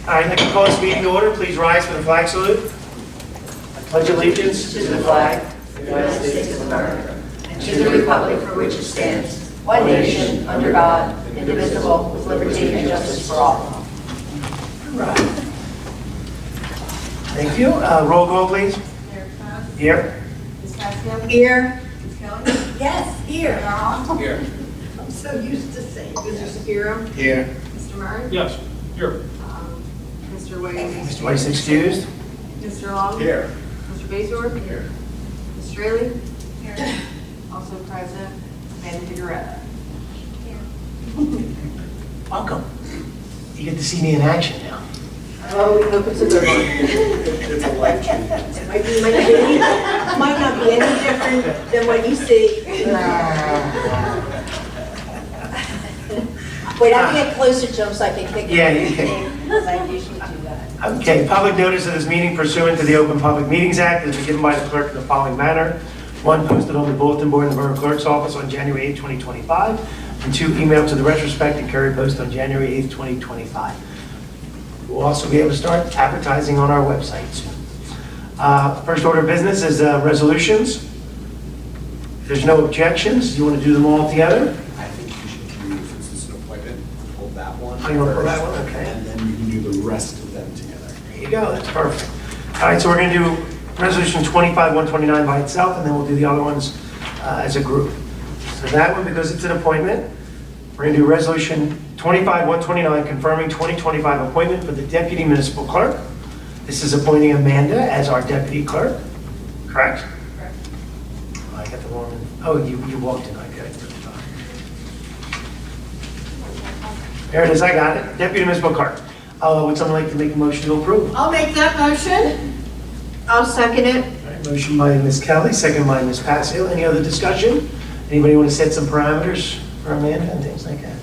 All right, I'd like to call this meeting to order. Please rise for the flag salute. I pledge allegiance to the flag of the United States of America and to the republic for which it stands, one nation, under God, indivisible, with liberty and justice for all. Right. Thank you. Roll call, please. Here. Ms. Pascal? Here. Ms. Kelly? Yes, here. Carl? Here. I'm so used to saying. Mr. Shapiro? Here. Mr. Murray? Yes. Here. Mr. Williams? Mr. Weiss excused. Mr. Long? Here. Mr. Bazor? Here. Ms. Straley? Here. Also present, Amanda Figueroa. Welcome. You get to see me in action now. Oh, we hope it's a good one. It's a life change. Might not be any different than what you see. Wait, I get closer to him so I can kick him. Yeah, you can. Because I usually do that. Okay, public notice of this meeting pursuant to the Open Public Meetings Act is given by the clerk in the following manner. One, posted on the bulletin board in the Borough Clerk's office on January 8, 2025, and two, emailed to the retrospect and Courier Post on January 8, 2025. We'll also be able to start advertising on our website soon. First order of business is resolutions. If there's no objections, do you want to do them all together? I think you should do, since it's an appointment, pull that one. Oh, you want to pull that first, one? Okay. And then you can do the rest of them together. There you go, that's perfect. All right, so we're going to do resolution 25-129 by itself, and then we'll do the other ones as a group. So that one, because it's an appointment, we're going to do resolution 25-129, confirming 2025 appointment for the deputy municipal clerk. This is appointing Amanda as our deputy clerk, correct? Correct. Oh, I got the wrong one. Oh, you walked in, okay. There it is, I got it. Deputy municipal clerk. Would someone like to make a motion to approve? I'll make that motion. I'll second it. All right, motion by Ms. Kelly, second by Ms. Passio. Any other discussion? Anybody want to set some parameters for Amanda and things like that?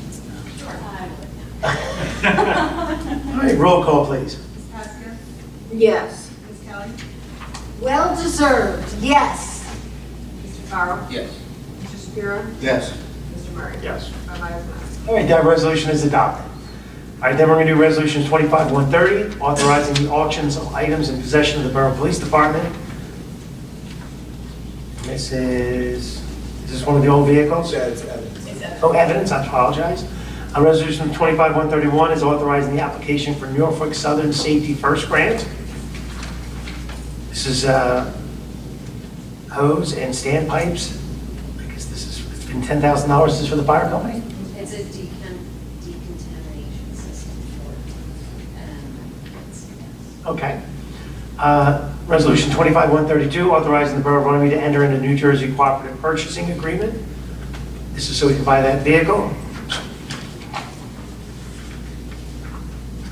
All right, roll call, please. Ms. Pascal? Yes. Ms. Kelly? Well deserved, yes. Mr. Carl? Yes. Mr. Shapiro? Yes. Mr. Murray? Yes. Five ayes, none. All right, that resolution is adopted. All right, then we're going to do resolution 25-130, authorizing the auctions of items in possession of the Borough Police Department. This is one of the old vehicles? Yeah, it's evidence. Oh, evidence, I apologize. Resolution 25-131 is authorizing the application for Norfolk Southern Safety First Grant. This is hose and standpipes. I guess it's been $10,000. This is for the fire company? It's a decontamination system for, Okay. Resolution 25-132, authorizing the Borough of Runnemede to enter into New Jersey Cooperative Purchasing Agreement. This is so we can buy that vehicle.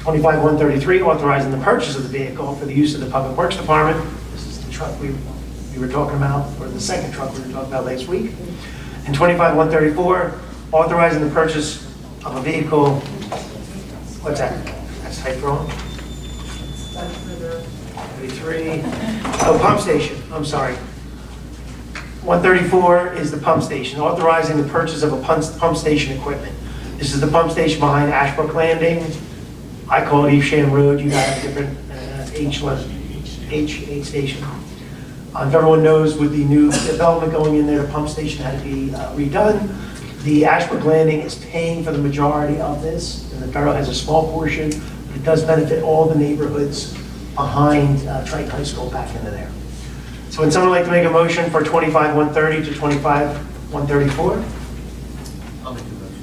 25-133, authorizing the purchase of the vehicle for the use of the Public Works Department. This is the truck we were talking about, or the second truck we were talking about last week. And 25-134, authorizing the purchase of a vehicle. What's that? That's typed wrong. 33. Oh, pump station. I'm sorry. 134 is the pump station, authorizing the purchase of a pump station equipment. This is the pump station behind Ashbrook Landing. I call it Evesham Road. You got a different H station. If everyone knows, with the new development going in there, the pump station had to be redone. The Ashbrook Landing is paying for the majority of this, and the borough has a small portion, but it does benefit all the neighborhoods behind Triton High School back into there. So would someone like to make a motion for 25-130 to 25-134? I'll make the motion.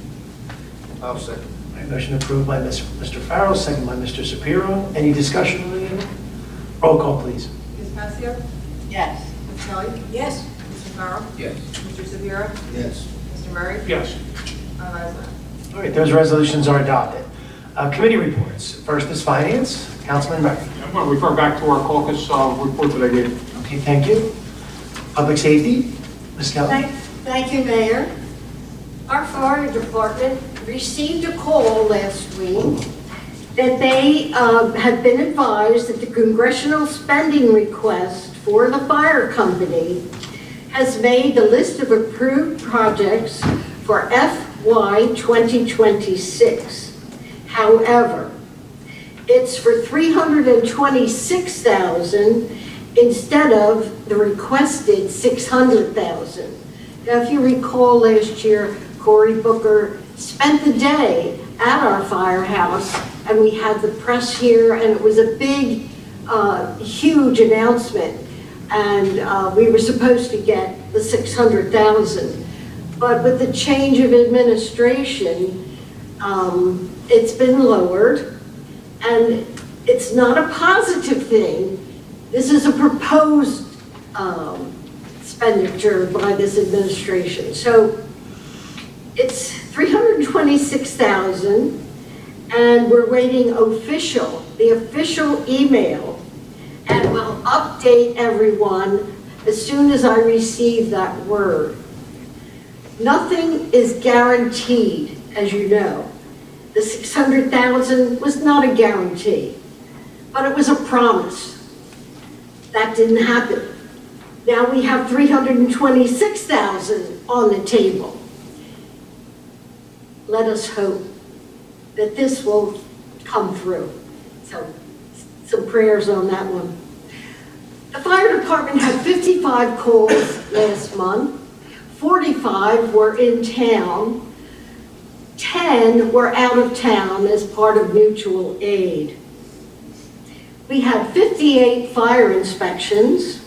I'll second. All right, motion approved by Mr. Farrell, second by Mr. Shapiro. Any discussion on any of it? Roll call, please. Ms. Pascal? Yes. Ms. Kelly? Yes. Mr. Carl? Yes. Mr. Shapiro? Yes. Mr. Murray? Yes. Five ayes, none. All right, those resolutions are adopted. Committee reports. First is Finance. Councilman Murray. I'm going to refer back to our caucus report that I gave. Okay, thank you. Public Safety, Ms. Kelly. Thank you, Mayor. Our fire department received a call last week that they have been advised that the congressional spending request for the fire company has made the list of approved projects for FY 2026. However, It's for $326,000 instead of the requested $600,000. Now, if you recall last year, Cory Booker spent the day at our firehouse, and we had the press here, and it was a big, huge announcement. And we were supposed to get the $600,000. But with the change of administration, it's been lowered, and it's not a positive thing. This is a proposed expenditure by this administration. So it's $326,000, and we're waiting the official email, and we'll update everyone as soon as I receive that word. Nothing is guaranteed, as you know. The $600,000 was not a guarantee, but it was a promise. That didn't happen. Now we have $326,000 on the table. Let us hope that this will come through. So, some prayers on that one. The fire department had 55 calls last month. 45 were in town. 10 were out of town as part of mutual aid. We had 58 fire inspections.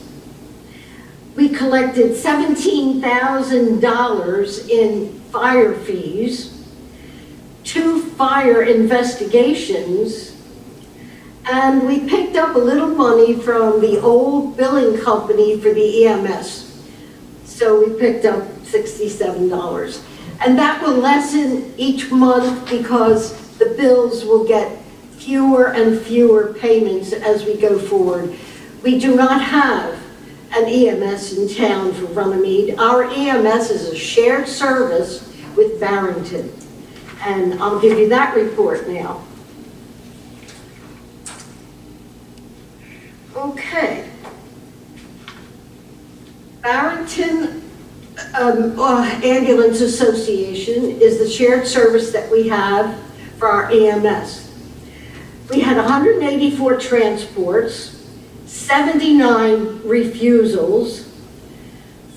We collected $17,000 in fire fees, 2 fire investigations, and we picked up a little money from the old billing company for the EMS. So we picked up $67. And that will lessen each month because the bills will get fewer and fewer payments as we go forward. We do not have an EMS in town for Runnemede. Our EMS is a shared service with Barrington. And I'll give you that report now. Okay. Barrington Ambulance Association is the shared service that we have for our EMS. We had 184 transports, 79 refusals,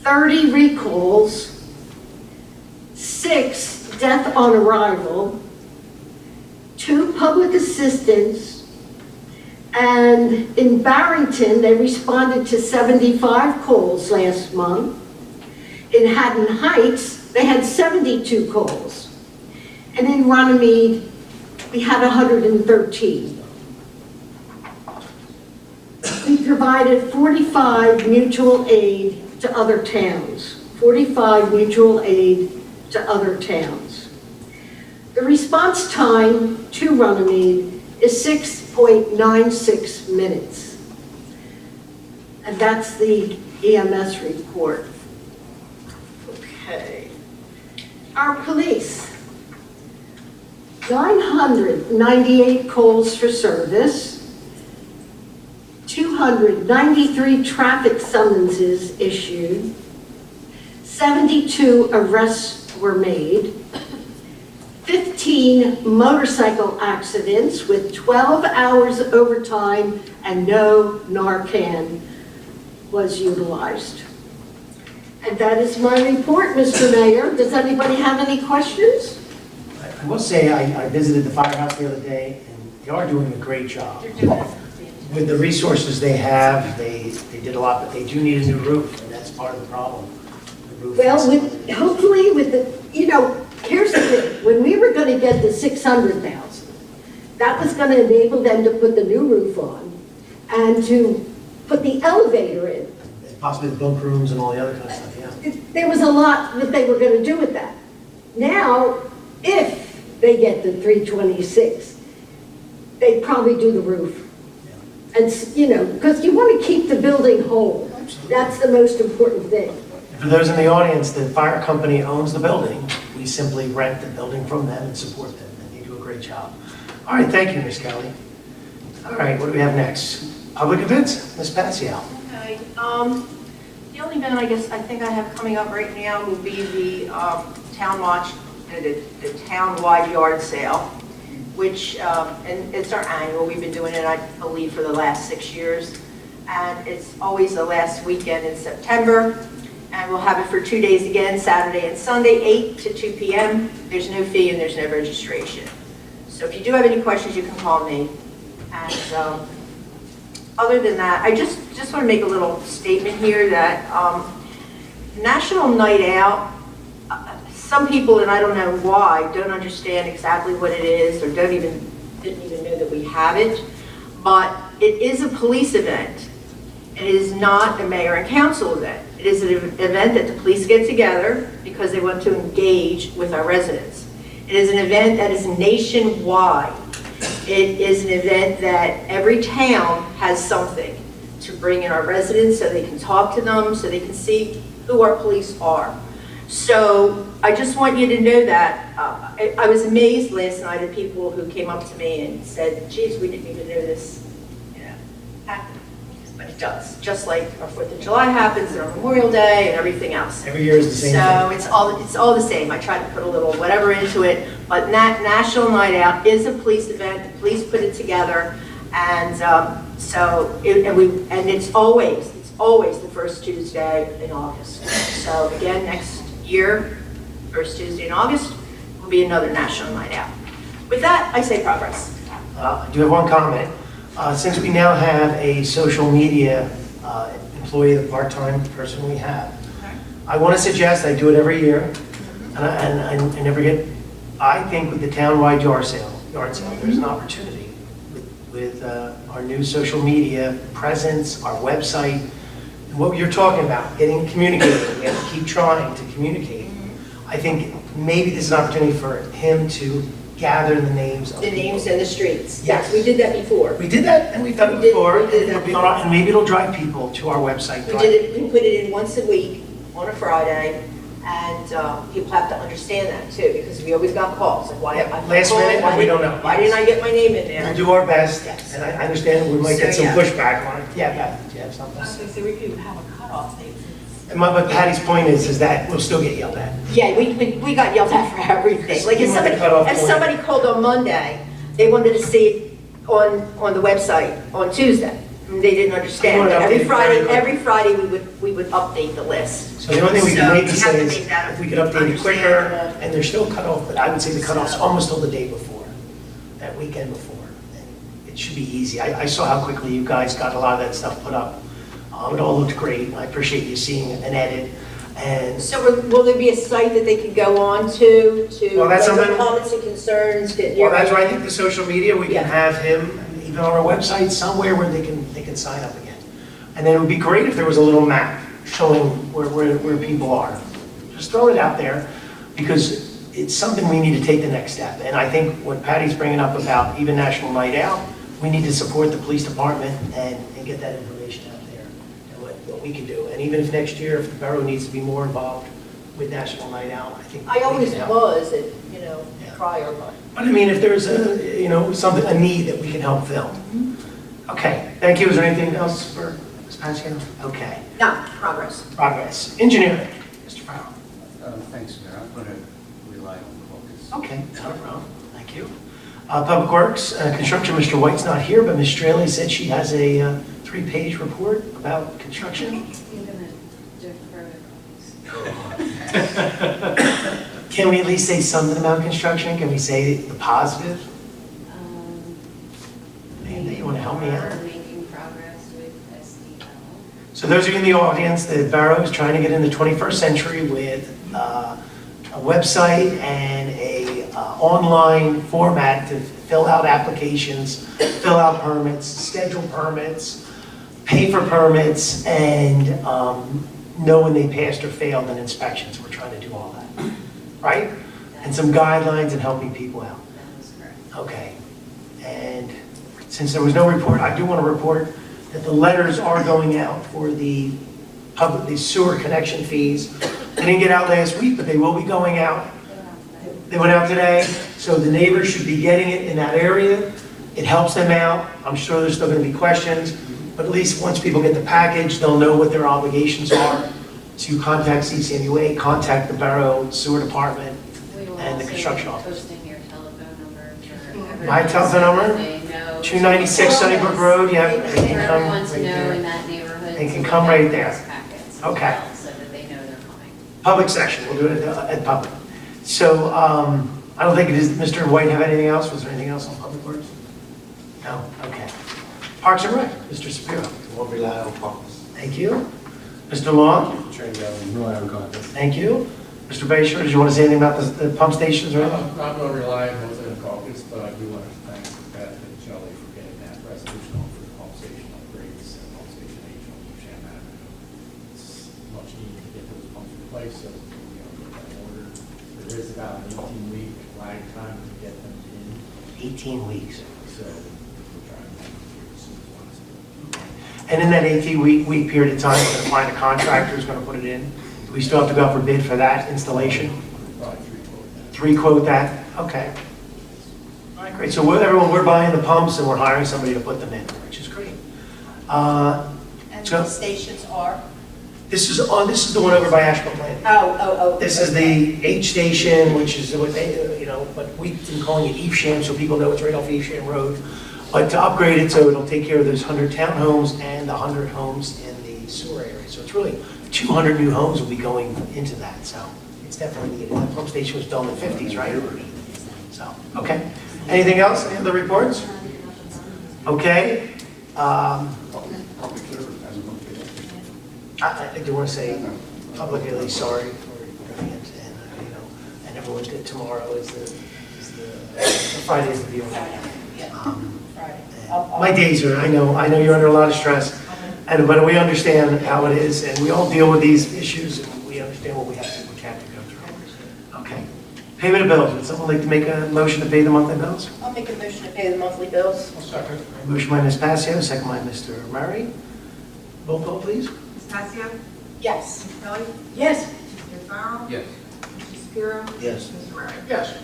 30 recalls, 6 death on arrival, 2 public assistants, and in Barrington, they responded to 75 calls last month. In Haddon Heights, they had 72 calls. And in Runnemede, we had 113. We provided 45 mutual aid to other towns. 45 mutual aid to other towns. The response time to Runnemede is 6.96 minutes. And that's the EMS report. Okay. Our police, 998 calls for service, 293 traffic summonses issued, 72 arrests were made, 15 motorcycle accidents with 12 hours overtime and no Narcan was utilized. And that is my report, Mr. Mayor. Does anybody have any questions? I will say, I visited the firehouse the other day, and they are doing a great job. With the resources they have, they did a lot, but they do need a new roof, and that's part of the problem. The roof Well, is- hopefully with the, here's the thing. When we were going to get the $600,000, that was going to enable them to put the new roof on and to put the elevator in. Possibly the bunk rooms and all the other kind of stuff, yeah. There was a lot that they were going to do with that. Now, if they get the 326, they'd probably do the roof. And, because you want to keep the building whole. That's the most important thing. And for those in the audience, the fire company owns the building. We simply rent the building from them and support them, and they do a great job. All right, thank you, Ms. Kelly. All right, what do we have next? Public events, Ms. Patsiao. Okay, the only event I think I have coming up right now would be the town march, the town-wide yard sale. which, and it's our annual. We've been doing it, I believe, for the last 6 years. And it's always the last weekend in September. And we'll have it for 2 days again, Saturday and Sunday, 8 to 2 p.m. There's no fee and there's no registration. So if you do have any questions, you can call me. And other than that, I just want to make a little statement here that National Night Out, some people, and I don't know why, don't understand exactly what it is or didn't even know that we have it, but it is a police event. It is not a mayor and council event. It is an event that the police get together because they want to engage with our residents. It is an event that is nationwide. It is an event that every town has something to bring in our residents so they can talk to them, so they can see who our police are. So I just want you to know that. I was amazed last night at people who came up to me and said, geez, we didn't even know this happened. But it does, just like our 4th of July happens, and our Memorial Day, and everything else. Every year is the same So thing. it's all the same. I try to put a little whatever into it, but National Night Out is a police event. The police put it together, and it's always the first Tuesday in August. So again, next year, first Tuesday in August will be another National Night Out. With that, I say progress. I do have one comment. Since we now have a social media employee, the part-time person we have, I want to suggest, I do it every year, and I never get, I think with the townwide yard sale, there's an opportunity with our new social media presence, our website, and what you're talking about, getting communicated. We have to keep trying to communicate. I think maybe this is an opportunity for him to gather the names of The names and the streets. Yes. We did that before. We did that, and we've done it We did- before, we did that and maybe it'll drive people to our website. We did it, we put it in once a week on a Friday, and people have to understand that too, because we always got calls, like why, Yeah, I last called, minute, why we didn't- don't know. Why didn't I get my name in We'll there? do our best, Yes. and I understand we might get So, some yeah. pushback on it. Yeah, Beth, do you have something? I was gonna say, we could have a cutoff date. But Patty's point is that we'll still get yelled at. Yeah, we got yelled at for everything. Like You want the cutoff if point. somebody called on Monday, they wanted to see it on the website on Tuesday. And they didn't You understand. want to Every update Friday, everybody. every Friday we would update the list. So the only thing we can So maybe you have say to is, make that if we could update it quicker, understandable. and they're still cut off, but I would say the cutoff's almost till the day before, that weekend before. And it should be easy. I saw how quickly you guys got a lot of that stuff put up. It all looked great. I appreciate you seeing an edit. And So will there be a site that they could go on to Well, that's like, something- comments and concerns? well, that's why I think the social media, we Yeah. can have him, even on our website, somewhere where they can sign up again. And then it would be great if there was a little map showing where people are. Just throw it out there, because it's something we need to take the next step. And I think what Patty's bringing up about even National Night Out, we need to support the police department and get that information out there, and what we can do. And even if next year, if the borough needs to be more involved with National Night Out, I think. I we always can help. was, Yeah. prior, but. But I mean, if there's a need that we can help fill. Okay, thank you. Is there anything else for Ms. Pascal? Okay, No, progress. progress. Engineering, Mr. Farrell. Thanks, Mayor. I'm going to rely on caucus. Okay, not a problem. Thank you. Public Works, construction, Mr. White's not here, but Ms. Straley said she has a 3-page report about construction. You're gonna defer the copies. Can we at least say something about construction? Can we say the positive? Amanda, you want to help me out? We're making progress with SDL. So those of you in the audience, the borough is trying to get in the 21st century with a website and a online format to fill out applications, fill out permits, schedule permits, pay for permits, and know when they passed or failed in inspections. We're trying to do all that, right? And some guidelines and helping people out. That was correct. Okay. And since there was no report, I do want to report that the letters are going out for the sewer connection fees. They didn't get out last week, but they will be going out. They went out today, so the neighbors should be getting it in that area. It helps them out. I'm sure there's still going to be questions, but at least once people get the package, they'll know what their obligations are to contact CCMUA, contact the borough sewer department, We will and the also construction be office. posting your telephone number for My telephone number? They know. 296 Sunnybrook Road, yeah. They For can come everyone right to know in there. that neighborhood. They can to come look at right there. those packets as Okay. well, so that they know they're coming. Public section, we'll do it at public. So, I don't think it is, Mr. White have anything else? Was there anything else on Public Works? No, okay. Parks and Rec, Mr. Shapiro. Won't rely on pumps. Thank you. Mr. Long, Train going, rely on content. thank you. Mr. Bayshore, did you want to say anything about the pump stations or anything? I'm not going to rely on those in the caucus, but I do want to thank Beth and Shelley for getting that resolution on for the pump station upgrades and pump station H on Sham Avenue. It's much needed to get those pumps replaced, so, get that order. There is about an 18-week lag time to get them in, 18 weeks. so we're trying to make it as soon as possible. And in that 18-week period of time, we're going to find a contractor who's going to put it in. We still have to go out for bid for that installation? Probably three-quote that. Three-quote that? Okay. All right, great. So we're buying the pumps and we're hiring somebody to put them in, which is great. And So- the stations are? This is the one over by Ashland Landing. Oh. This is the H station, which is what they, but we've been calling it Evesham, so people know it's right off Evesham Road. But to upgrade it so it'll take care of those 100 townhomes and the 100 homes in the sewer area. So it's really 200 new homes will be going into that, so it's definitely needed. That pump station was built in the 50s, right? So, okay. Anything else? Any other reports? Okay. Public service hasn't looked at it. I do want to say publicly sorry for doing it, and and everyone did tomorrow is the Friday is the viewing. Friday. My days are, I know you're under a lot of stress, but we understand how it is, and we all deal with these issues, and we understand what we have to go through. Okay. Payment of bills. Would someone like to make a motion to pay the monthly bills? I'll make a motion to pay the monthly bills. I'll second. Motion by Ms. Passio, second by Mr. Murray. Roll call, please. Ms. Tassia? Yes. Ms. Kelly? Yes. Mr. Farrell? Yes. Mr. Shapiro? Yes. Mr. Murray? Yes.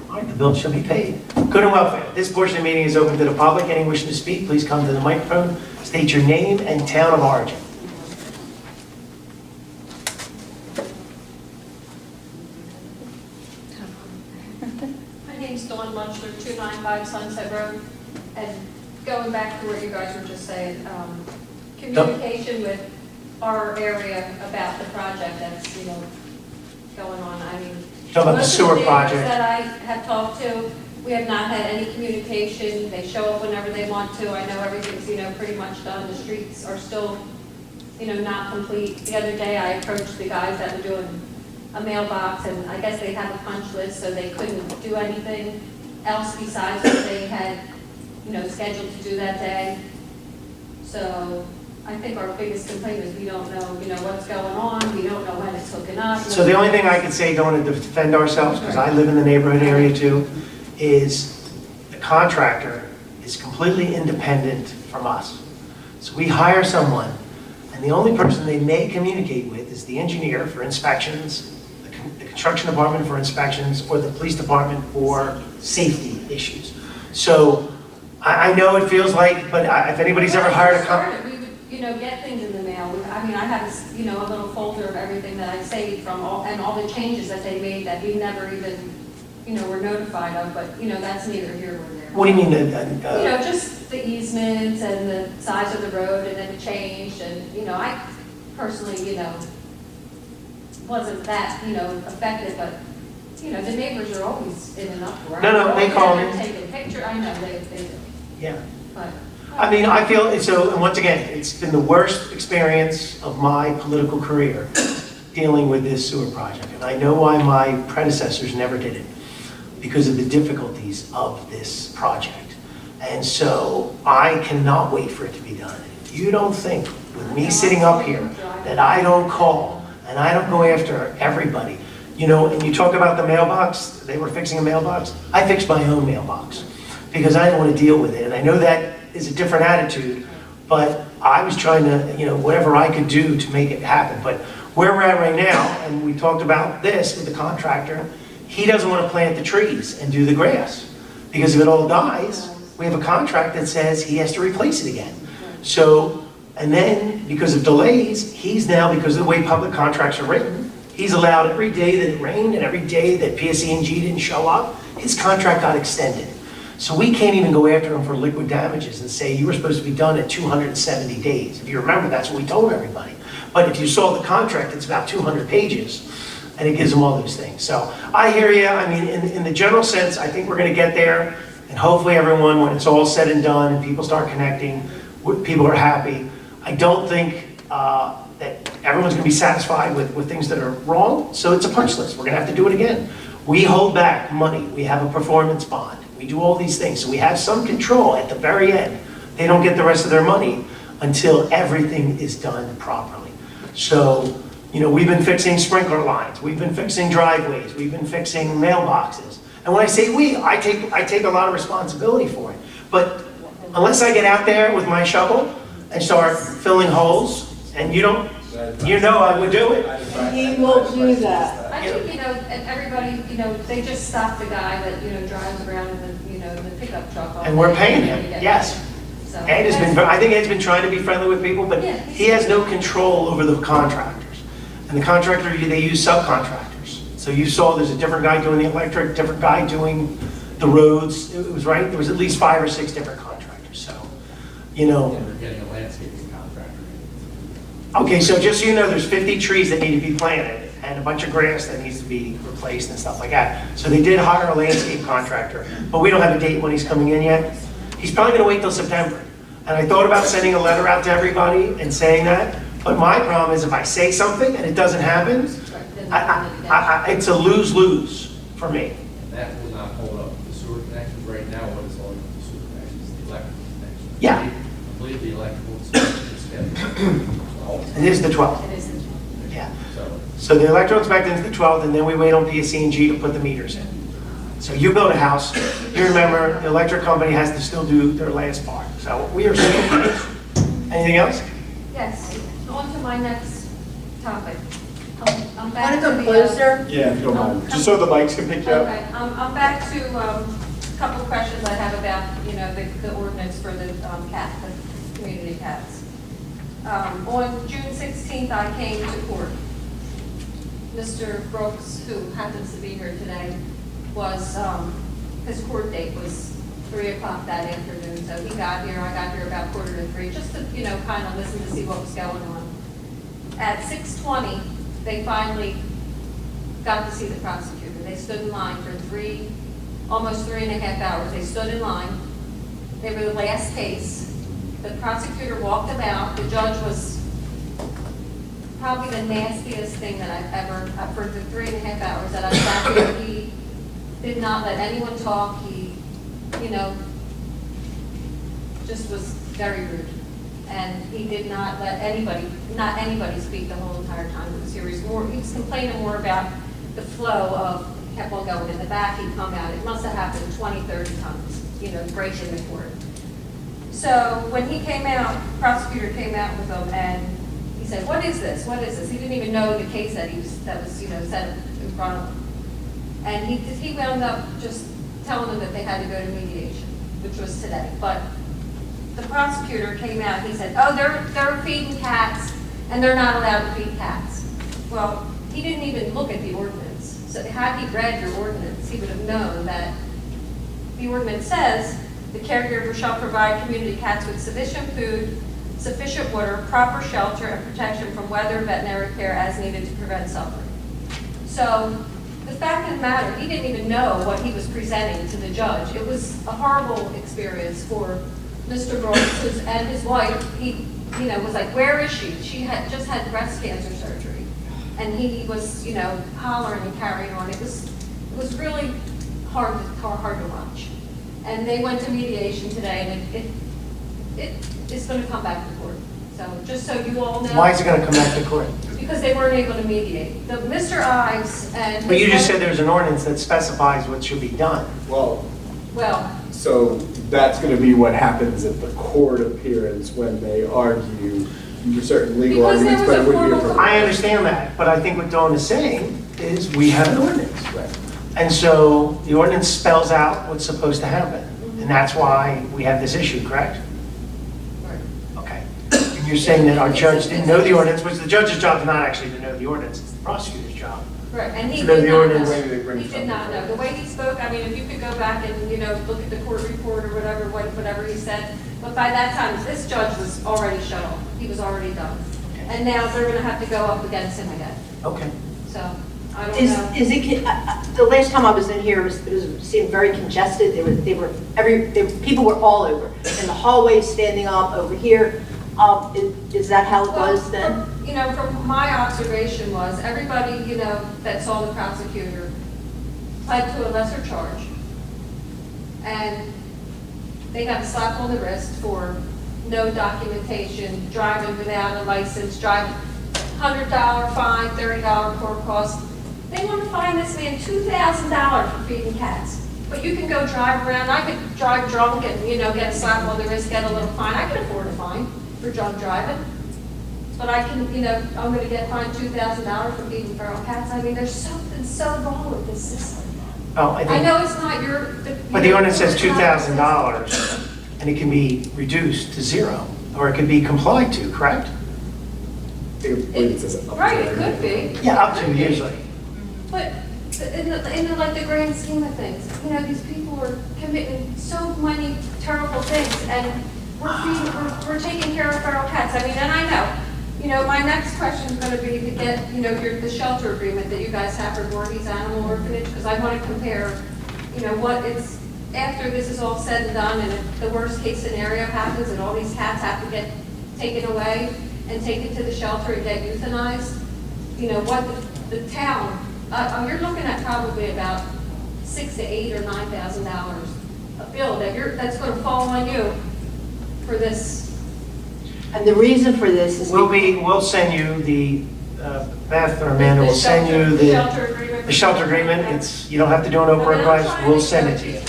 All right, the bills shall be paid. Good and welfare. This portion of the meeting is open to the public. Any wishing to speak, please come to the microphone, state your name and town of origin. My name's Dawn Munchler, 295 Sunset Road. And going back to what you guys were just saying, communication with our area about the project that's, going on. I mean, Talk about the most of sewer neighbors project. that I have talked to, we have not had any communication. They show up whenever they want to. I know everything's, pretty much done. The streets are still, not complete. The other day, I approached the guys that were doing a mailbox, and I guess they have a punch list, so they couldn't do anything else besides what they had, scheduled to do that day. So I think our biggest complaint is we don't know, what's going on. We don't know when it's hooking up. So the only thing I can say, don't want to defend ourselves, because I live in the neighborhood area too, is the contractor is completely independent from us. So we hire someone, and the only person they may communicate with is the engineer for inspections, the construction department for inspections, or the police department for safety issues. So I know it feels like, but if anybody's ever hired a company. We would, get things in the mail. I mean, I have, a little folder of everything that I saved from all the changes that they made that we never even, were notified of, but, that's neither here nor there. What do you mean? Just the easements and the size of the road, and then it changed, and, I personally, wasn't that, affected, but, the neighbors are always in and uproar. No, they call me. Taking picture, I know, they do, Yeah. but. I mean, I feel, so, and once again, it's been the worst experience of my political career dealing with this sewer project. And I know why my predecessors never did it, because of the difficulties of this project. And so I cannot wait for it to be done. If you don't think, with me sitting up here, that I don't call and I don't go after everybody, and you talk about the mailbox, they were fixing a mailbox, I fixed my own mailbox because I didn't want to deal with it. And I know that is a different attitude, but I was trying to, whatever I could do to make it happen. But where we're at right now, and we talked about this with the contractor, he doesn't want to plant the trees and do the grass, because if it all dies, we have a contract that says he has to replace it again. So, and then because of delays, he's now, because of the way public contracts are written, he's allowed every day that it rained and every day that PSE&G didn't show up, his contract got extended. So we can't even go after them for liquid damages and say you were supposed to be done at 270 days. If you remember, that's what we told everybody. But if you saw the contract, it's about 200 pages, and it gives them all those things. So I hear you. I mean, in the general sense, I think we're going to get there, and hopefully everyone, when it's all said and done and people start connecting, people are happy. I don't think that everyone's going to be satisfied with things that are wrong, so it's a punch list. We're going to have to do it again. We hold back money. We have a performance bond. We do all these things, so we have some control at the very end. They don't get the rest of their money until everything is done properly. So, you know, we've been fixing sprinkler lines, we've been fixing driveways, we've been fixing mailboxes. And when I say we, I take a lot of responsibility for it. But unless I get out there with my shovel and start filling holes, and you know I would do it. He will do that. I think, you know, and everybody, you know, they just stop the guy that, you know, drives around in the, you know, in the pickup truck. And we're paying him, yes. So, Ed has been, I think Ed's been trying to be friendly with people, but Yeah. he has no control over the contractors. And the contractor, they use subcontractors. So you saw there's a different guy doing the electric, different guy doing the roads. It was right, there was at least 5 or 6 different contractors, so, you know. And they're getting a landscaping contractor. Okay, so just so you know, there's 50 trees that need to be planted and a bunch of grass that needs to be replaced and stuff like that. So they did hire a landscape contractor, but we don't have a date when he's coming in yet. He's probably gonna wait till September. And I thought about sending a letter out to everybody and saying that, but my problem is if I say something and it doesn't happen, it's a lose-lose for me. And that will not hold up the sewer connections right now. What is holding up the sewer connections? The electrical connections. Yeah. I believe the electrical inspection is scheduled. It is the 12th, It is. yeah. So, So the electrical inspection is the 12th, and then we wait on PSC&G to put the meters in. So you build a house, you remember, the electric company has to still do their last part. So we are still anything else? Yes, on to my next topic. I'm back Want to to come the, closer? Yeah, if you don't mind, just so the mics can pick you up. Okay, I'm back to a couple of questions I have about, you know, the ordinance for the the community cats. On June 16th, I came to court. Mr. Brooks, who happens to be here today, was, his court date was 3 o'clock that afternoon, so he got here, I got here about 2:45, just to, you know, kind of listen to see what was going on. At 6:20, they finally got to see the prosecutor. They stood in line for almost 3.5 hours. They stood in line. They were the last case. The prosecutor walked about. The judge was probably the nastiest thing that I've ever, for the 3.5 hours that I sat here. He did not let anyone talk. He, you know, just was very rude. And he did not let anybody speak the whole entire time of the series. He was complaining more about the flow of, kept on going in the back, he'd come out. It must have happened 20, 30 times, you know, breaking the court. So when he came out, the prosecutor came out with him and he said, what is this? What is this? He didn't even know the case that was, you know, set in front of him. And he wound up just telling them that they had to go to mediation, which was today. But the prosecutor came out, he said, oh, they're feeding cats, and they're not allowed to feed cats. Well, he didn't even look at the ordinance. So had he read your ordinance, he would have known that the ordinance says, the caregiver shall provide community cats with sufficient food, sufficient water, proper shelter, and protection from weather, veterinary care as needed to prevent suffering. So the fact of the matter, he didn't even know what he was presenting to the judge. It was a horrible experience for Mr. Brooks and his wife. He, you know, was like, where is she? She had just had breast cancer surgery. And he was, you know, hollering and carrying on. It was really hard to watch. And they went to mediation today, and it's going to come back to court. So just so you all know. Why is it going to come back to court? Because they weren't able to mediate. Mr. Ives and. But you just said his there's an ordinance that specifies what should be done. Well, Well, so that's going to be what happens at the court appearance when they argue certain legal Because there arguments, was but it a would be a. formal- I understand that, but I think what Dawn is saying is we have an ordinance. Right. And so the ordinance spells out what's supposed to happen. And that's why we have this issue, correct? Okay. And you're saying that our judge didn't know the ordinance, which the judge's job is not actually to know the ordinance, it's the prosecutor's job. Right, and he To know did the not ordinance. know. Maybe they bring He did something not know. The way he spoke, I mean, if you could go back and, look at the court report or whatever he said, but by that time, this judge was already shut off. He was already done. And now they're gonna have to go up against him again. Okay. So, I don't know. Is it, the last time I was in here, it seemed very congested. People were all over, in the hallways, standing up over here. Is that how it was then? From my observation was, everybody, that saw the prosecutor pled to a lesser charge. And they got a slap on the wrist for no documentation, driving without a license, driving $100 fine, $30 court cost. They want to fine this man $2,000 for feeding cats. But you can go drive around, I could drive drunk and, get a slap on the wrist, get a little fine. I can afford a fine for drunk driving. But I can, I'm going to get fined $2,000 for feeding feral cats. I mean, there's something so wrong with this system. Oh, I know it's not your. But the ordinance says $2,000, and it can be reduced to zero, or it can be complied to, correct? I believe it says up to. Right, it could be. Yeah, up to usually. But in the grand scheme of things, these people are committing so many terrible things, and we're taking care of feral cats. I mean, and I know. My next question is going to be to get, the shelter agreement that you guys have for Voorhees Animal Orphanage, because I want to compare, what it's, after this is all said and done, and if the worst case scenario happens, and all these cats have to get taken away and taken to the shelter and get euthanized, what the town, you're looking at probably about $6,000 to $8,000 or $9,000 a bill that's going to fall on you for this. And the reason for this is. We'll send you the, Beth or Amanda will send you The shelter agreement. the shelter agreement. You don't have to do an open request, we'll send it to you.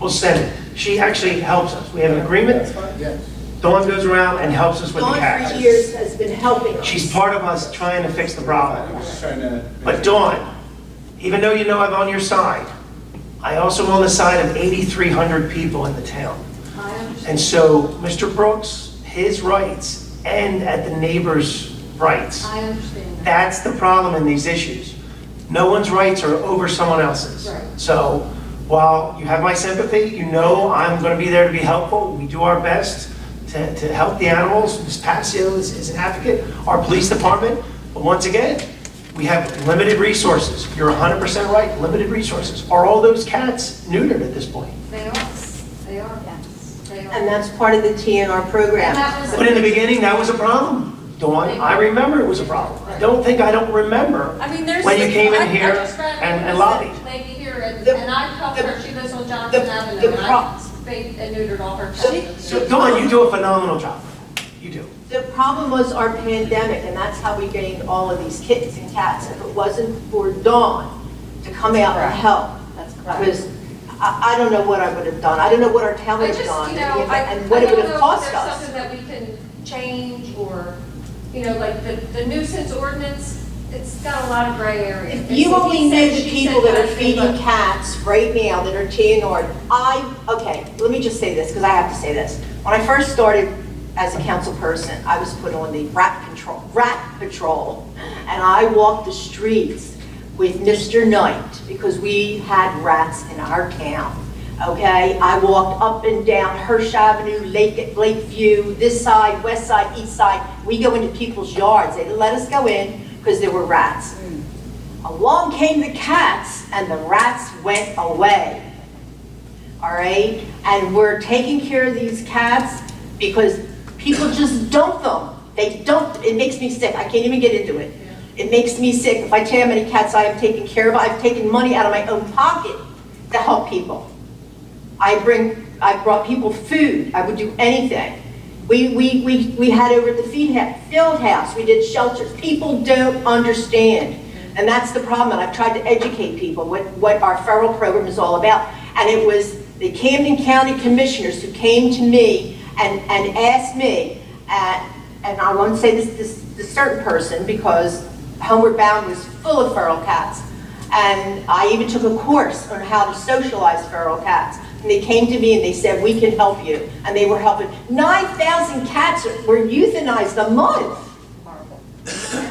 We'll send it. She actually helps us. We have an agreement. That's fine, yeah. Dawn goes around and helps us with the Dawn cats. for years has been helping us. She's part of us trying to fix the problem. I'm just trying to. But Dawn, even though I'm on your side, I also am on the side of 8,300 people in the town. I understand. And so Mr. Brooks, his rights end at the neighbor's rights. I understand that. That's the problem in these issues. No one's rights are over someone else's. Right. So while you have my sympathy, I'm going to be there to be helpful. We do our best to help the animals. Ms. Passio is an advocate, our police department. But once again, we have limited resources. You're 100% right, limited resources. Are all those cats neutered at this point? They are, yes. They are. And that's part of the TNR program. And that was- But in the beginning, that was a problem. Dawn, I remember it was a problem. I don't remember I mean, there's. when you came in I here just read and a lobbied. lady here, and The- I helped her, she lives on Johnson Avenue, the and I spayed and neutered all her cats. So Dawn, you do a phenomenal job. You do. The problem was our pandemic, and that's how we gained all of these kittens and cats. If it wasn't for Dawn to come out and help, because I don't know what I would have done. I don't know what our town I would just, have done, I and what it would don't have know cost if there's us. something that we can change, or, like the nuisance ordinance, it's got a lot of gray area. If you only He knew said, the she people said that are kind of feeding thing, but- cats right now that are TNR, okay, let me just say this, because I have to say this. When I first started as a council person, I was put on the rat patrol, and I walked the streets with Mr. Knight, because we had rats in our town. Okay, I walked up and down Hirsch Avenue, Lakeview, this side, west side, east side. We go into people's yards. They let us go in because there were rats. Along came the cats, and the rats went away. All right, and we're taking care of these cats because people just dump them. They dump. It makes me sick. I can't even get into it. It makes me sick. If I tell you how many cats I have taken care of, I've taken money out of my own pocket to help people. I brought people food. I would do anything. We had over at the field house. We did shelters. People don't understand. And that's the problem. And I've tried to educate people what our feral program is all about. And it was the Camden County Commissioners who came to me and asked me, and I won't say this certain person because Homeward Bound was full of feral cats. And I even took a course on how to socialize feral cats. And they came to me and they said, we can help you. And they were helping. 9,000 cats were euthanized a month.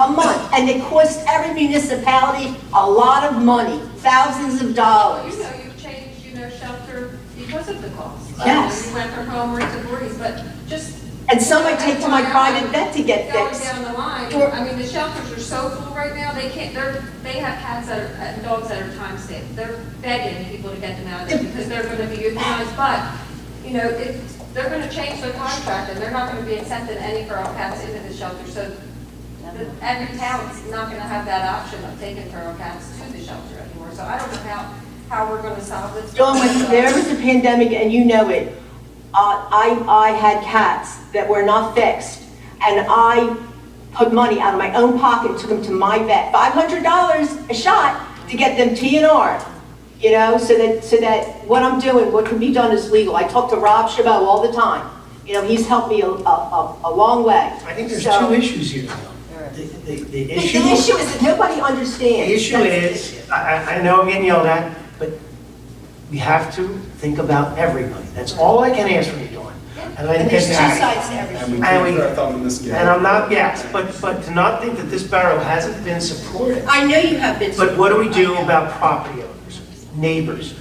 a month, and it costs every municipality a lot of money, thousands of dollars. You know, you've changed, shelter because of the cost. Yes. You went from Homer to Voorhees, but just. And some I take to my private vet to get Going fixed. down the line, I mean, the shelters are so full right now, they can't, they have cats that are, and dogs that are time stamped. They're begging people to get them out of there because they're gonna be euthanized, but, they're gonna change their contract and they're not gonna be accepting any feral cats into the shelter, so every town's not gonna have that option of taking feral cats to the shelter anymore, so I don't know how we're gonna solve this. Dawn, when there was a pandemic, and you know it, I had cats that were not fixed, and I put money out of my own pocket and took them to my vet, $500 a shot to get them TNR, so that what I'm doing, what can be done is legal. I talk to Rob Chabot all the time. He's helped me a long way. I think there's So- two issues here. The The issue. issue is that nobody understands. The issue is, I know I'm getting yelled at, but we have to think about everybody. That's all I can ask from you, Dawn. And there's two sides to everything. And we can't put our thumb in the scale. And I'm not, yes, but to not think that this borough hasn't been supported. I know you have been. But what do we do about property owners, neighbors?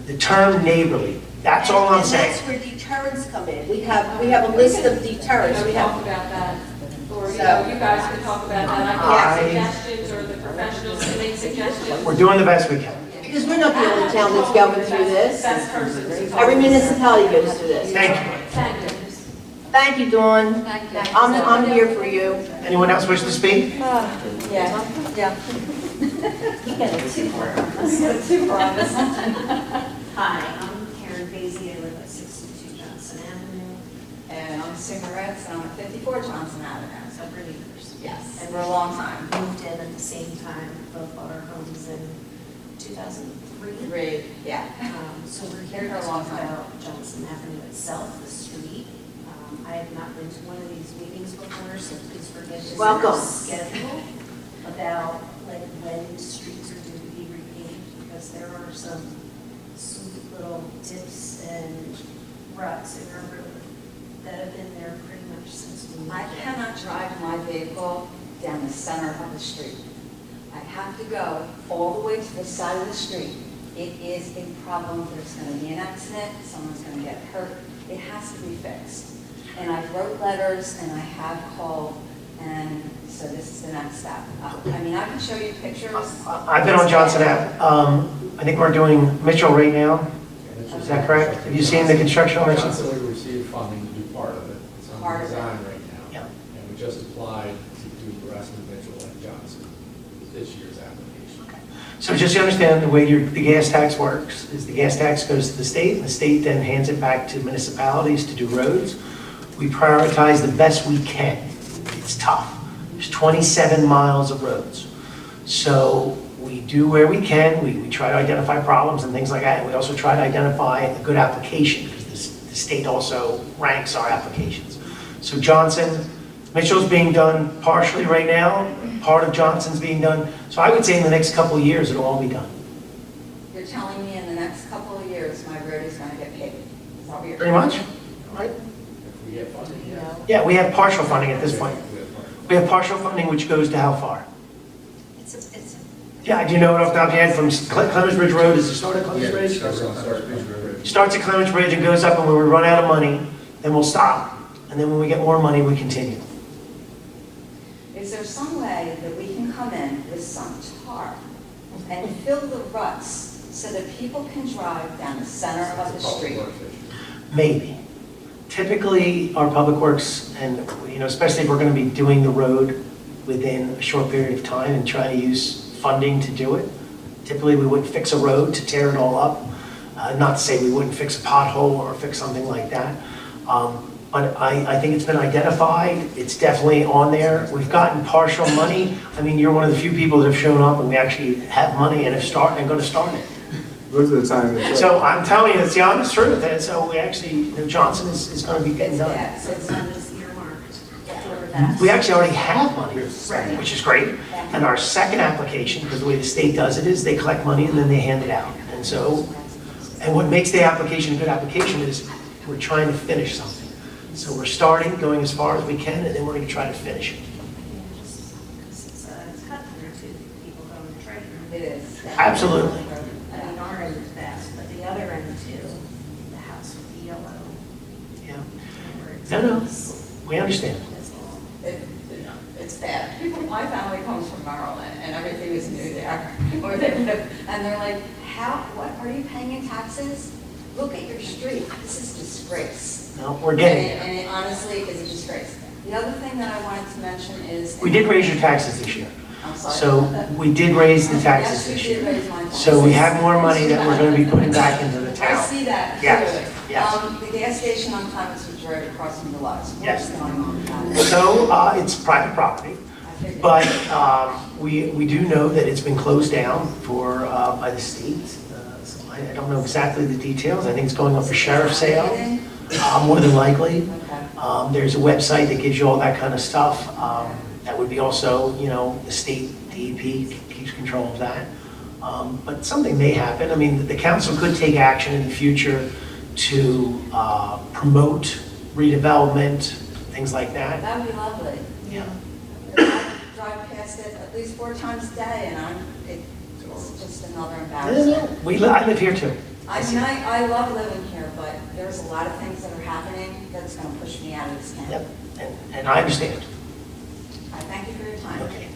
The term neighborly, that's all I'm And saying. that's where deterrents come in. We have a list of deterrents. We Talk have, about that, or, So- you guys can talk about that. I can make suggestions, or the professionals can make suggestions. We're doing the best we can. because we're not the only town that's going through this. Best person to talk Every to. municipality goes through this. Thank you. Thank you. Thank you, Dawn. Thank you. I'm here for you. Anyone else wish to speak? Yeah. Hi, I'm Karen Basie, I live at 62 Johnson Avenue. And I'm Cigarettes, and I'm at 54 Johnson Avenue. So we're neighbors. Yes, and for a long time. Moved in at the same time, both bought our homes in 2003. Great, yeah. So we're here Here to for a long talk time. about Johnson Avenue itself, the street. I have not been to one of these meetings before, so please forgive me. Welcome. Schedule about like when streets are due to be repaved, because there are some sweet little dips and ruts in our road that have been there pretty much since we moved I in. cannot drive my vehicle down the center of the street. I have to go all the way to the side of the street. It is a problem. There's going to be an accident, someone's going to get hurt. It has to be fixed. And I wrote letters and I have called, and so this is the next step. I mean, I can show you pictures. I've been on Johnson Ave. I think we're doing Mitchell right now. Is that correct? Have you seen the construction on Mitchell? Johnson, we received funding to do part of it. It's Part on of it. design right now. Yeah. And we just applied to do the rest of Mitchell and Johnson this year's application. So just to understand, the way the gas tax works is the gas tax goes to the state, and the state then hands it back to municipalities to do roads. We prioritize the best we can. It's tough. There's 27 miles of roads. So we do where we can. We try to identify problems and things like that. And we also try to identify a good application, because the state also ranks our applications. So Johnson, Mitchell's being done partially right now. Part of Johnson's being done. So I would say in the next couple of years, it'll all be done. You're telling me in the next couple of years, my road is going to get paved? Is that what you're Pretty telling much, me? right? If we get funding, yes. Yeah, we have partial funding at this point. We have funding. We have partial funding, which goes to how far? It's a Yeah, do you know it off the top of your head from Clemens Bridge Road? Is it start at Clemens Bridge? Starts on Ridge Road. Starts at Clemens Bridge and goes up, and when we run out of money, then we'll stop. And then when we get more money, we continue. Is there some way that we can come in with some tar and fill the ruts so that people can drive down the center of the It's a public street? works issue. Maybe. Typically, our public works, and especially if we're going to be doing the road within a short period of time and trying to use funding to do it, typically we wouldn't fix a road to tear it all up. Not to say we wouldn't fix a pothole or fix something like that. But I think it's been identified. It's definitely on there. We've gotten partial money. I mean, you're one of the few people that have shown up and we actually have money and are going to start it. Most of the time, it's So I'm telling you, it's the honest truth. And so we actually, Johnson is going to be getting done. Yeah, So it's not as earmarked for that. We actually already have money, which is great. And our second application, because the way the state does it is they collect money and then they hand it out. And so, and what makes the application a good application is we're trying to finish something. So we're starting, going as far as we can, and then we're going to try to finish it. Absolutely. I mean, our end is best, but the other end too, the house with the yellow. Yeah. where it's- No, we understand. That's all. It's bad. People, my family comes from Maryland, and everything is new there, where they live. And they're like, what, are you paying in taxes? Look at your street. This is disgrace. No, we're getting And there. and it honestly is a disgrace. The other thing that I wanted to mention is. We did raise your taxes this year. I'm sorry. So we did raise the taxes this Yes, you did year. raise my taxes. So we have more money that we're going to be putting back into the I town. see that Yes, clearly. yes. The gas station on Clements was right across from the lots. Yes. What's going on with that? So it's private property, I figured. but we do know that it's been closed down for, by the state. So I don't know exactly the details. I think it's going up for sheriff's sale, more than likely. Okay. There's a website that gives you all that kind of stuff. That would be also, the state DEP keeps control of that. But something may happen. I mean, the council could take action in the future to promote redevelopment, things like that. That would be lovely. Yeah. I drive past it at least 4 times a day, and it's just another embarrassment. I live here too. I mean, I love living here, but there's a lot of things that are happening that's going to push me out of this town. Yep, and I understand. I thank you for your time. Okay.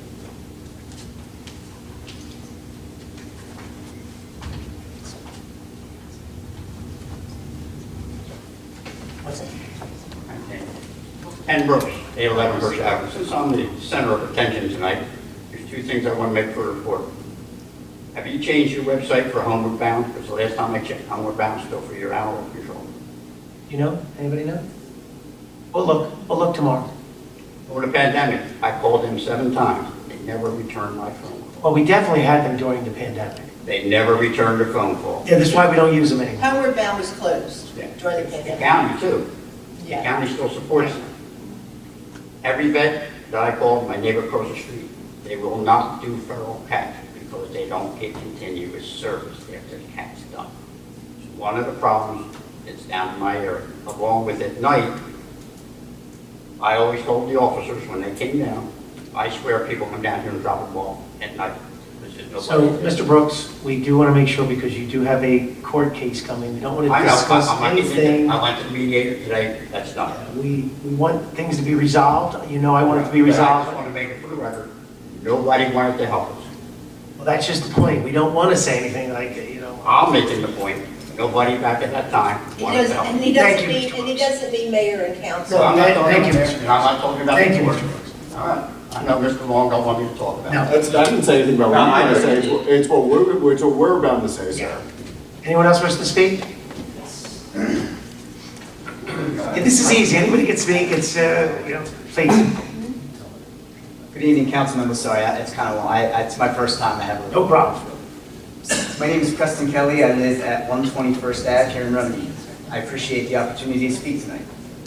What's that? Ken Brooks, 811 Bush Avenue. Since I'm the center of attention tonight, there's 2 things I want to make for a report. Have you changed your website for Homeward Bound? Because the last time I checked, Homeward Bound is still for your animal control. You know? Anybody know? We'll look tomorrow. Over the pandemic, I called them 7 times. They never returned my phone call. Well, we definitely had them during the pandemic. They never returned a phone call. Yeah, that's why we don't use them anymore. Homeward Bound was closed Yeah. during the The pandemic. county too. The Yeah. county still supports them. Every vet that I called, my neighbor across the street, they will not do feral cats because they don't get continuous service after the cat's done. It's one of the problems that's down in my area. Along with at night, I always told the officers when they came down, I swear people come down here and drop a ball at night. There's So, nobody there. Mr. Brooks, we do want to make sure, because you do have a court case coming, we don't want I to know, discuss I'm not getting into- anything. I went to the mediator today, that's done. We want things to be resolved. You know I want it to be But I just resolved. want to make it for the record, nobody wanted to help us. Well, that's just the point. We don't want to say anything like, I'm making the point, nobody back at that time He wanted to doesn't, help. and he Thank doesn't you, mean, Mr. and he Brooks. doesn't mean mayor and council. So I'm not Thank talking you, about Mr. and I'm not talking about Thank the you, court. Mr. Brooks. All right, I know Mr. Long don't want me to talk about No. it. I didn't say anything about No, what I you're going to say. agree. It's what we're bound to say, sir. Anyone else wish to speak? Yeah, this is easy. Anybody can speak. It's, please. Good evening, council members. Sorry, it's kind of long. It's my first time. I have a No problem. My name is Preston Kelly. I live at 121st Ave here in Runnemede. I appreciate the opportunity to speak tonight.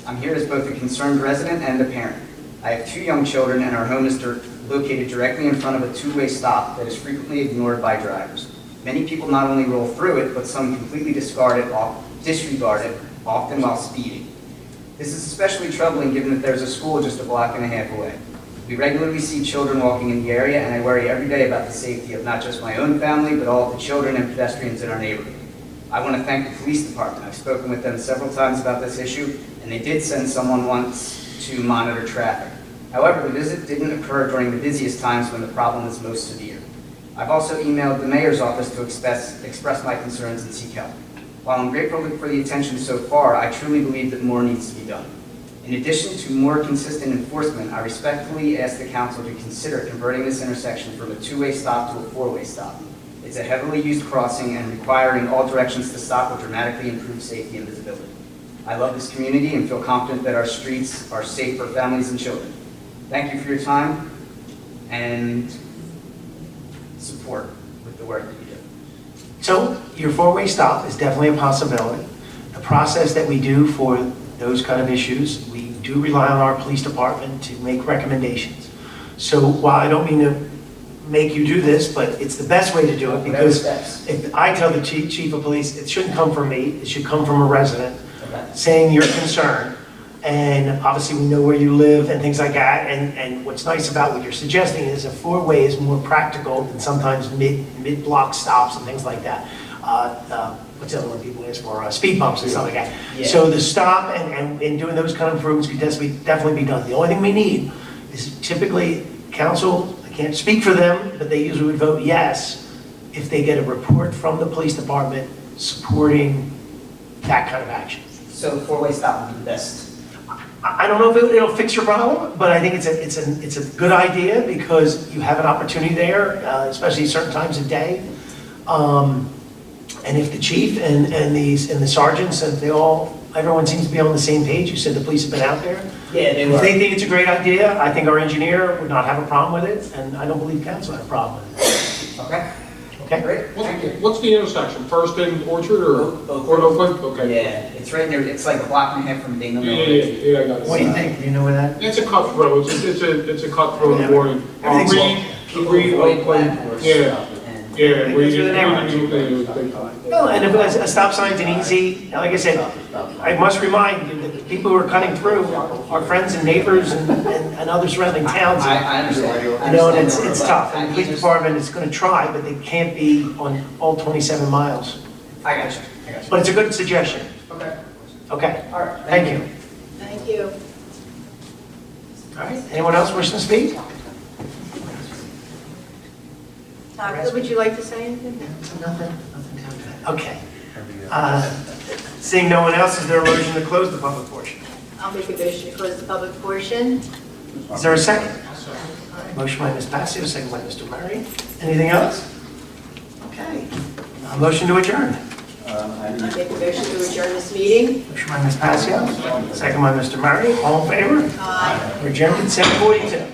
I'm here as both a concerned resident and a parent. I have 2 young children, and our home is located directly in front of a 2-way stop that is frequently ignored by drivers. Many people not only roll through it, but some completely disregard it, often while speeding. This is especially troubling given that there's a school just a block and a half away. We regularly see children walking in the area, and I worry every day about the safety of not just my own family, but all of the children and pedestrians in our neighborhood. I want to thank the police department. I've spoken with them several times about this issue, and they did send someone once to monitor traffic. However, the visit didn't occur during the busiest times when the problem is most severe. I've also emailed the mayor's office to express my concerns and seek help. While I'm grateful for the attention so far, I truly believe that more needs to be done. In addition to more consistent enforcement, I respectfully ask the council to consider converting this intersection from a 2-way stop to a 4-way stop. It's a heavily used crossing, and requiring all directions to stop will dramatically improve safety and visibility. I love this community and feel confident that our streets are safe for families and children. Thank you for your time and support with the work that you do. So your 4-way stop is definitely a possibility. The process that we do for those kind of issues, we do rely on our police department to make recommendations. So while I don't mean to make you do this, but it's the best way to do it, because if I tell the chief of police, it shouldn't come from me, it should come from a resident saying you're concerned, and obviously we know where you live and things like that, and what's nice about what you're suggesting is a four-way is more practical than sometimes mid-block stops and things like that. What's the other one people ask for, speed bumps and stuff like that. Yeah. So the stop and doing those kind of improvements could definitely be done. The only thing we need is typically council, I can't speak for them, but they usually would vote yes if they get a report from the police department supporting that kind of action. So four-way stop would be the best. I don't know if it'll fix your problem, but I think it's a good idea because you have an opportunity there, especially certain times of day. And if the chief and the sergeants, and everyone seems to be on the same page, you said the police have been out there. Yeah, they If were. they think it's a great idea, I think our engineer would not have a problem with it, and I don't believe council had a problem with it. Okay, Okay? great, thank you. What's the intersection? First and Orchard or Oakland. Oakland? Okay. Yeah, it's right there, it's like a block and a half from Dana Yeah, Mill. yeah, I got it. What do you think? Do you know where that? It's a cut through, it's a cut through in the morning. Everything's Reed, Oakland, yeah, And yeah. Goes through the Reed. No, and if a stop sign's an easy, like I said, I must remind you that the people who are cutting through are friends and neighbors and other surrounding towns. I understand. You know, and it's tough, and the police department is gonna try, but they can't be on all 27 miles. I got you. But it's a good suggestion. Okay. Okay, All right. thank you. Thank you. All right, anyone else wishing to speak? Todd, would you like to say anything? Nothing to Okay. Seeing no one else, is there a motion to close the public portion? I'll make a motion to close the public portion. Is there a second? Motion by Ms. Passio, second by Mr. Murray. Anything else? Okay. A motion to adjourn. I'll make a motion to adjourn this meeting. Motion by Ms. Passio, second by Mr. Murray. All in favor? Aye. We're adjourned at 7:42.